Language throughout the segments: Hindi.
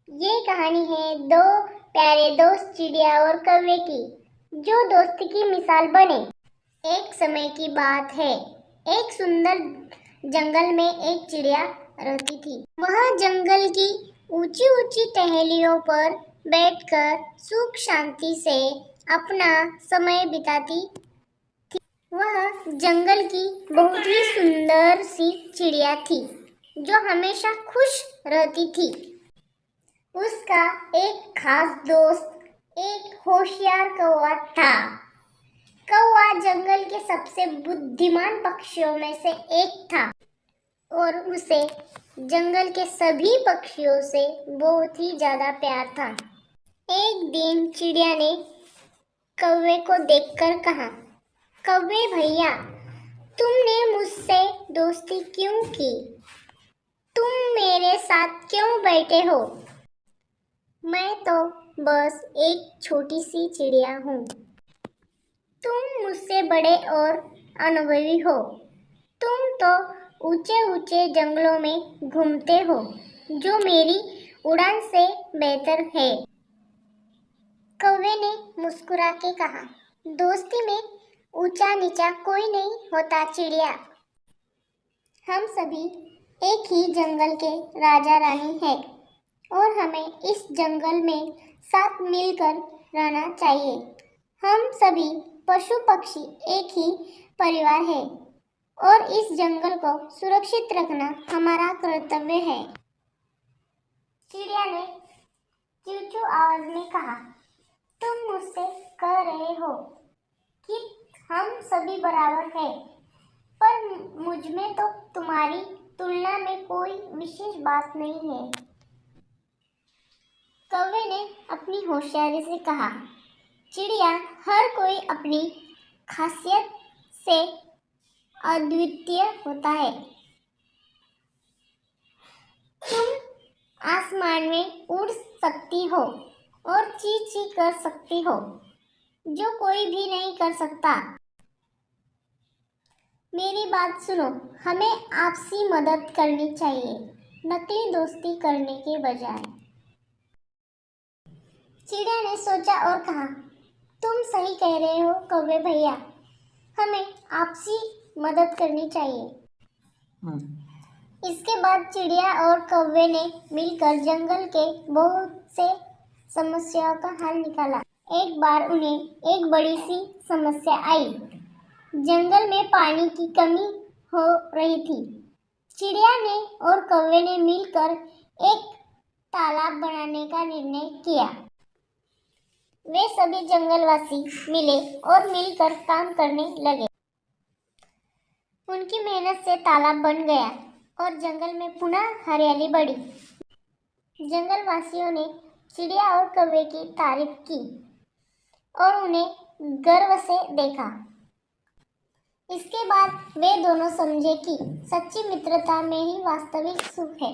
ये कहानी है दो प्यारे दोस्त चिड़िया और कौवे की, जो दोस्ती की मिसाल बने। एक समय की बात है, एक सुंदर जंगल में एक चिड़िया रहती थी। वह जंगल की ऊंची ऊंची टहनियों पर बैठकर सुख शांति से अपना समय बिताती थी। वह जंगल की बहुत ही सुंदर सी चिड़िया थी, जो हमेशा खुश रहती थी। उसका एक खास दोस्त एक होशियार कौवा था। कौवा जंगल के सबसे बुद्धिमान पक्षियों में से एक था और उसे जंगल के सभी पक्षियों से बहुत ही ज्यादा प्यार था। एक दिन चिड़िया ने कौवे को देखकर कहा, कौवे भैया, तुमने मुझसे दोस्ती क्यों की? तुम मेरे साथ क्यों बैठे हो? मैं तो बस एक छोटी सी चिड़िया हूँ। तुम मुझसे बड़े और अनुभवी हो। तुम तो ऊंचे ऊंचे जंगलों में घूमते हो, जो मेरी उड़ान से बेहतर है। कौवे ने मुस्कुरा के कहा, दोस्ती में ऊंचा नीचा कोई नहीं होता चिड़िया। हम सभी एक ही जंगल के राजा रानी हैं और हमें इस जंगल में साथ मिलकर रहना चाहिए। हम सभी पशु पक्षी एक ही परिवार है और इस जंगल को सुरक्षित रखना हमारा कर्तव्य है। चिड़िया ने चूचू आवाज में कहा, तुम मुझसे कह रहे हो कि हम सभी बराबर हैं, पर मुझ में तो तुम्हारी तुलना में कोई विशेष बात नहीं है। कौवे ने अपनी होशियारी से कहा, चिड़िया, हर कोई अपनी खासियत से अद्वितीय होता है। तुम आसमान में उड़ सकती हो और ची ची कर सकती हो, जो कोई भी नहीं कर सकता। मेरी बात सुनो, हमें आपसी मदद करनी चाहिए, नकली दोस्ती करने के बजाय। चिड़िया ने सोचा और कहा, तुम सही कह रहे हो कौवे भैया, हमें आपसी मदद करनी चाहिए। इसके बाद चिड़िया और कौवे ने मिलकर जंगल के बहुत से समस्याओं का हल निकाला। एक बार उन्हें एक बड़ी सी समस्या आई। जंगल में पानी की कमी हो रही थी। चिड़िया ने और कौवे ने मिलकर एक तालाब बनाने का निर्णय किया। वे सभी जंगलवासी मिले और मिलकर काम करने लगे। उनकी मेहनत से तालाब बन गया और जंगल में पुनः हरियाली बढ़ी। जंगलवासियों ने चिड़िया और कौवे की तारीफ की और उन्हें गर्व से देखा। इसके बाद वे दोनों समझे कि सच्ची मित्रता में ही वास्तविक सुख है।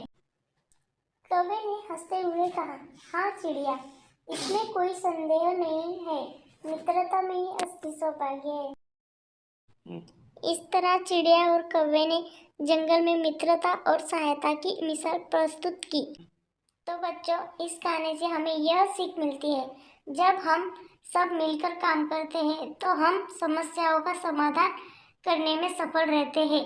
कौवे ने हंसते हुए कहा, हाँ चिड़िया, इसमें कोई संदेह नहीं है, मित्रता में ही असली सौभाग्य है। इस तरह चिड़िया और कौवे ने जंगल में मित्रता और सहायता की मिसाल प्रस्तुत की। तो बच्चों, इस कहानी से हमें यह सीख मिलती है, जब हम सब मिलकर काम करते हैं तो हम समस्याओं का समाधान करने में सफल रहते हैं।